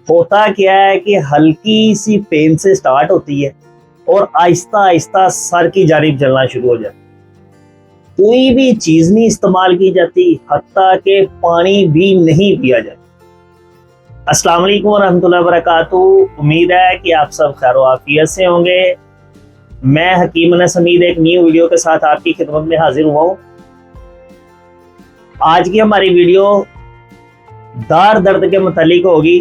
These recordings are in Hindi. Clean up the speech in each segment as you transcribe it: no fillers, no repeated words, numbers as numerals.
होता क्या है कि हल्की सी पेन से स्टार्ट होती है और आहिस्ता आहिस्ता सर की जानिब जलना शुरू हो जाता है। कोई भी चीज नहीं इस्तेमाल की जाती, हत्ता के पानी भी नहीं पिया जाता। अस्सलाम वालेकुम वरहमतुल्लाहि वबरकातुहू। उम्मीद है कि आप सब खैर आफियत से होंगे। मैं हकीम अनस हमीद एक न्यू वीडियो के साथ आपकी खिदमत में हाजिर हुआ हूँ। आज की हमारी वीडियो दार दर्द के मुतालिक होगी।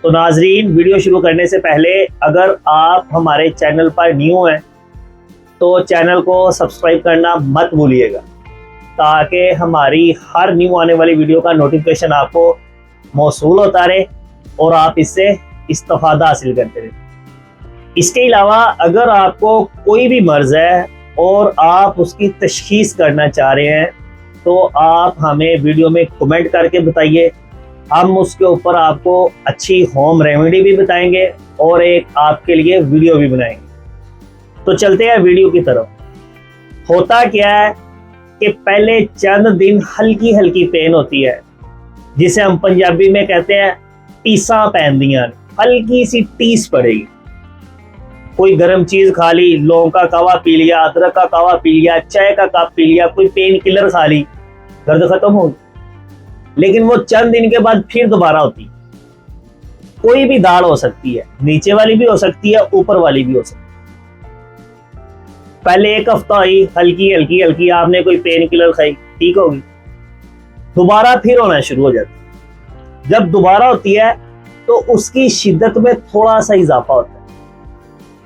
तो नाजरीन, वीडियो शुरू करने से पहले अगर आप हमारे चैनल पर न्यू हैं तो चैनल को सब्सक्राइब करना मत भूलिएगा, ताकि हमारी हर न्यू आने वाली वीडियो का नोटिफिकेशन आपको मौसूल होता रहे और आप इससे इस्तिफादा हासिल करते रहे। इसके अलावा अगर आपको कोई भी मर्ज़ है और आप उसकी तशखीस करना चाह रहे हैं तो आप हमें वीडियो में कमेंट करके बताइए। हम उसके ऊपर आपको अच्छी होम रेमेडी भी बताएंगे और एक आपके लिए वीडियो भी बनाएंगे। तो चलते हैं वीडियो की तरफ। होता क्या है कि पहले चंद दिन हल्की हल्की पेन होती है, जिसे हम पंजाबी में कहते हैं टीसा पैन दियां, हल्की सी टीस पड़ेगी। कोई गर्म चीज खा ली, लौंग का कावा पी लिया, अदरक का कावा पी लिया, चाय का कप पी लिया, कोई पेन किलर खा ली, दर्द खत्म हो गया। लेकिन वो चंद दिन के बाद फिर दोबारा होती है। कोई भी दाढ़ हो सकती है, नीचे वाली भी हो सकती है, ऊपर वाली भी हो सकती है। पहले एक हफ्ता हुई हल्की हल्की हल्की, आपने कोई पेन किलर खाई, ठीक होगी, दोबारा फिर होना शुरू हो जाती है। जब दोबारा होती है तो उसकी शिद्दत में थोड़ा सा इजाफा होता है।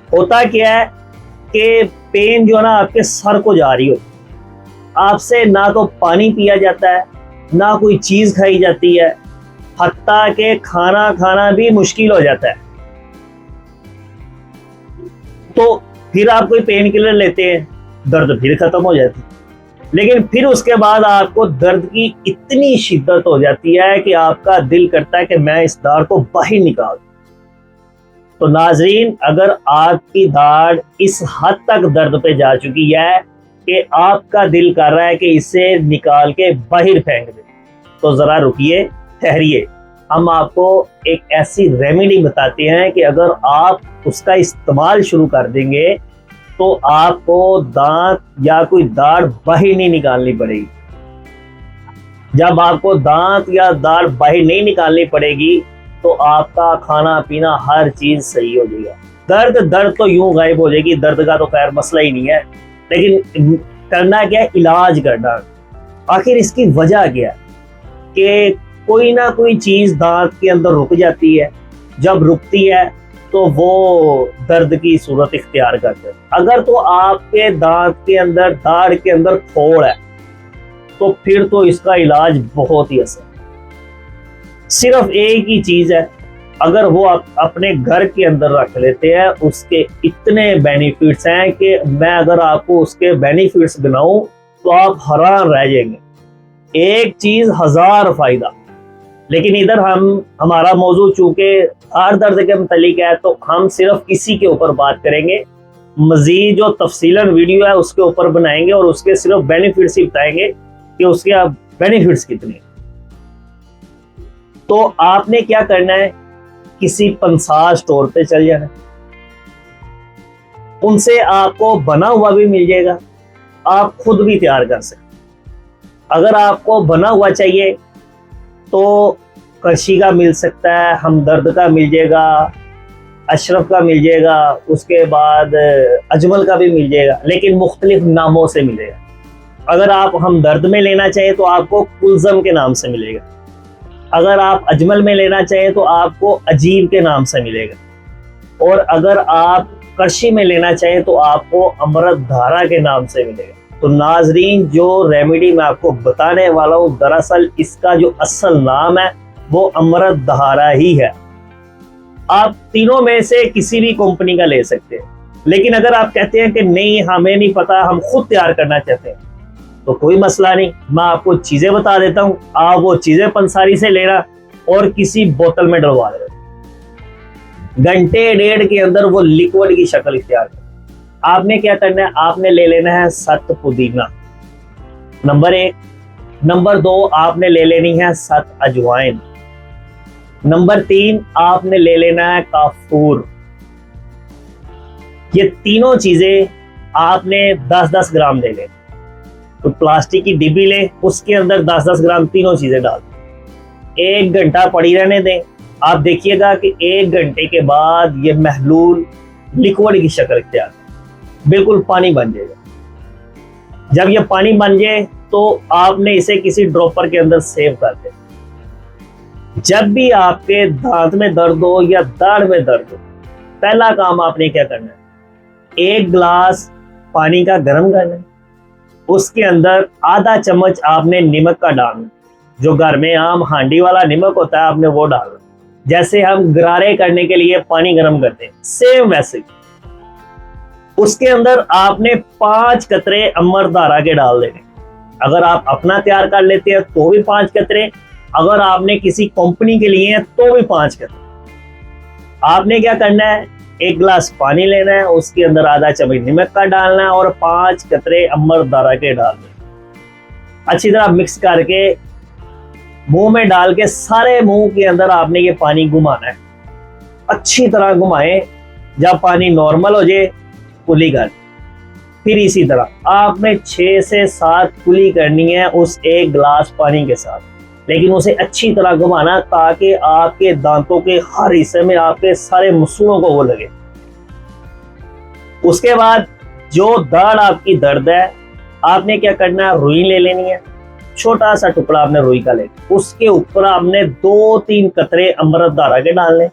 होता क्या है कि पेन जो है ना आपके सर को जा रही हो, आपसे ना तो पानी पिया जाता है, ना कोई चीज खाई जाती है, हत्ता के खाना खाना भी मुश्किल हो जाता है। तो फिर आप कोई पेन किलर लेते हैं, दर्द फिर खत्म हो जाती है। लेकिन फिर उसके बाद आपको दर्द की इतनी शिद्दत हो जाती है कि आपका दिल करता है कि मैं इस दाढ़ को बाहर निकाल दूं। तो नाजरीन, अगर आपकी दाढ़ इस हद तक दर्द पे जा चुकी है कि आपका दिल कर रहा है कि इसे निकाल के बाहर फेंक दे, तो जरा रुकिए, ठहरिए। हम आपको एक ऐसी रेमेडी बताते हैं कि अगर आप उसका इस्तेमाल शुरू कर देंगे तो आपको दांत या कोई दाढ़ बाहर नहीं निकालनी पड़ेगी। जब आपको दांत या दाढ़ बाहर नहीं निकालनी पड़ेगी तो आपका खाना पीना हर चीज सही हो जाएगा। दर्द तो यूं गायब हो जाएगी, दर्द का तो खैर मसला ही नहीं है। लेकिन करना क्या है, इलाज करना। आखिर इसकी वजह क्या है कि कोई ना कोई चीज दांत के अंदर रुक जाती है। जब रुकती है तो वो दर्द की सूरत इख्तियार करते हैं। अगर तो आपके दांत के अंदर, दाढ़ के अंदर फोड़ है, तो फिर तो इसका इलाज बहुत ही आसान। सिर्फ एक ही चीज है, अगर वो आप अपने घर के अंदर रख लेते हैं, उसके इतने बेनिफिट्स हैं कि मैं अगर आपको उसके बेनिफिट्स गिनाऊं तो आप हैरान रह जाएंगे। एक चीज हजार फायदा। लेकिन इधर हमारा मौजू चूंकि दाढ़ दर्द के मुतालिक है तो हम सिर्फ इसी के ऊपर बात करेंगे। मजीद जो तफसीलन वीडियो है उसके ऊपर बनाएंगे और उसके सिर्फ बेनिफिट्स ही बताएंगे कि उसके बेनिफिट्स कितने। तो आपने क्या करना है, किसी पंसार स्टोर पे चल जाना है, उनसे आपको बना हुआ भी मिल जाएगा, आप खुद भी तैयार कर सकते। अगर आपको बना हुआ चाहिए तो करशी का मिल सकता है, हमदर्द का मिल जाएगा, अशरफ का मिल जाएगा, उसके बाद अजमल का भी मिल जाएगा, लेकिन मुख्तलिफ नामों से मिलेगा। अगर आप हमदर्द में लेना चाहिए तो आपको कुलजम के नाम से मिलेगा। अगर आप अजमल में लेना चाहें तो आपको अजीब के नाम से मिलेगा। और अगर आप करशी में लेना चाहें तो आपको अमृत धारा के नाम से मिलेगा। तो नाजरीन, जो रेमेडी मैं आपको बताने वाला हूँ, दरअसल इसका जो असल नाम है वो अमृत धारा ही है। आप तीनों में से किसी भी कंपनी का ले सकते हैं। लेकिन अगर आप कहते हैं कि नहीं, हमें नहीं पता, हम खुद तैयार करना चाहते हैं, तो कोई मसला नहीं, मैं आपको चीजें बता देता हूँ। आप वो चीजें पंसारी से लेना और किसी बोतल में डलवा देना। घंटे डेढ़ के अंदर वो लिक्विड की शक्ल इख्तियार कर। आपने क्या करना है, आपने ले लेना है 7 पुदीना, नंबर 1। नंबर 2, आपने ले लेनी है 7 अजवाइन। नंबर 3, आपने ले लेना है काफूर। ये तीनों चीजें आपने 10-10 ग्राम ले लेना। तो प्लास्टिक की डिब्बी ले, उसके अंदर 10-10 ग्राम तीनों चीजें डाल दें। 1 घंटा पड़ी रहने दें। आप देखिएगा कि 1 घंटे के बाद ये महलूल लिक्विड की शक्ल इख्तियार बिल्कुल पानी बन जाएगा। जब ये पानी बन जाए तो आपने इसे किसी ड्रॉपर के अंदर सेव कर दें। जब भी आपके दांत में दर्द हो या दाढ़ में दर्द हो, पहला काम आपने क्या करना है, 1 गिलास पानी का गर्म करना है। उसके अंदर आधा चम्मच आपने नमक का डालना, जो घर में आम हांडी वाला नमक होता है आपने वो डालना। जैसे हम गरारे करने के लिए पानी गर्म करते हैं, सेम वैसे। उसके अंदर आपने 5 कतरे अमरदारा के डाल देने। अगर आप अपना तैयार कर लेते हैं तो भी 5 कतरे, अगर आपने किसी कंपनी के लिए हैं तो भी 5 कतरे। आपने क्या करना है, 1 गिलास पानी लेना है, उसके अंदर आधा चम्मच नमक का डालना है और 5 कतरे अमरदारा के डालने। अच्छी तरह मिक्स करके मुंह में डाल के सारे मुंह के अंदर आपने ये पानी घुमाना है। अच्छी तरह घुमाएं। जब पानी नॉर्मल हो जाए कुली कर। फिर इसी तरह आपने 6 से 7 कुली करनी है उस 1 गिलास पानी के साथ, लेकिन उसे अच्छी तरह घुमाना ताकि आपके दांतों के हर हिस्से में आपके सारे मसूड़ों को वो लगे। उसके बाद जो दाढ़ आपकी दर्द है, आपने क्या करना है, रुई ले लेनी है। छोटा सा टुकड़ा आपने रुई का लेना, उसके ऊपर आपने 2-3 कतरे अमृतधारा के डालने।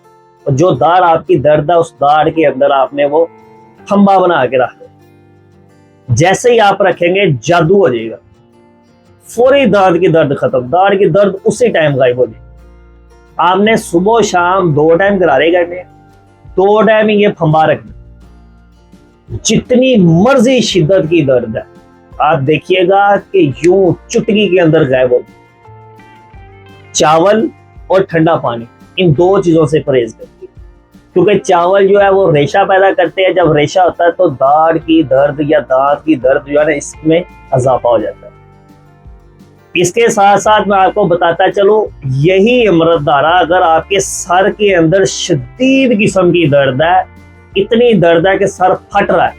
और जो दाढ़ आपकी दर्द है उस दाढ़ के अंदर आपने वो खंबा बना के रखना। जैसे ही आप रखेंगे जादू हो जाएगा, फौरी दांत की दर्द खत्म, दाढ़ की दर्द उसी टाइम गायब हो जाएगी। आपने सुबह शाम 2 टाइम गरारे करने, 2 टाइम ये फंबा रखना। जितनी मर्जी शिद्दत की दर्द है, आप देखिएगा कि यूं चुटकी के अंदर गायब हो। चावल और ठंडा पानी, इन 2 चीजों से परहेज करिए, क्योंकि चावल जो है वो रेशा पैदा करते हैं। जब रेशा होता है तो दाढ़ की दर्द या दांत की दर्द जो है ना, इसमें इजाफा हो जाता है। इसके साथ साथ मैं आपको बताता चलूं, यही अमृतधारा अगर आपके सर के अंदर शदीद किस्म की दर्द है, इतनी दर्द है कि सर फट रहा है,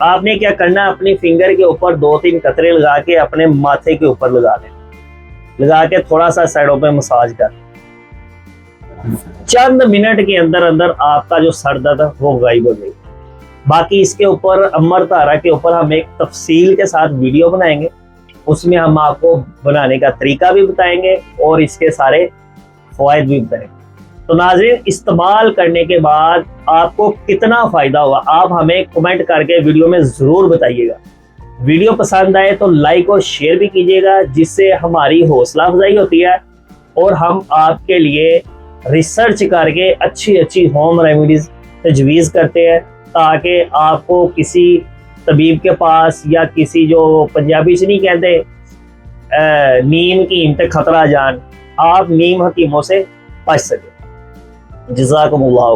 आपने क्या करना है, अपनी फिंगर के ऊपर 2-3 कतरे लगा के अपने माथे के ऊपर लगा दें। लगा के थोड़ा सा साइडों पे मसाज कर, चंद मिनट के अंदर अंदर आपका जो सर दर्द है वो गायब हो जाएगा। बाकी इसके ऊपर अमृतधारा के ऊपर हम एक तफसील के साथ वीडियो बनाएंगे, उसमें हम आपको बनाने का तरीका भी बताएंगे और इसके सारे फवायद भी बताएंगे। तो नाज़रीन, इस्तेमाल करने के बाद आपको कितना फायदा हुआ आप हमें कमेंट करके वीडियो में जरूर बताइएगा। वीडियो पसंद आए तो लाइक और शेयर भी कीजिएगा, जिससे हमारी हौसला अफजाई होती है और हम आपके लिए रिसर्च करके अच्छी अच्छी होम रेमेडीज तजवीज़ करते हैं, ताकि आपको किसी तबीब के पास या किसी, जो पंजाबी से नहीं कहते नीम की हिम्मत खतरा जान, आप नीम हकीमों से बच सके। जज़ाकुमुल्लाह।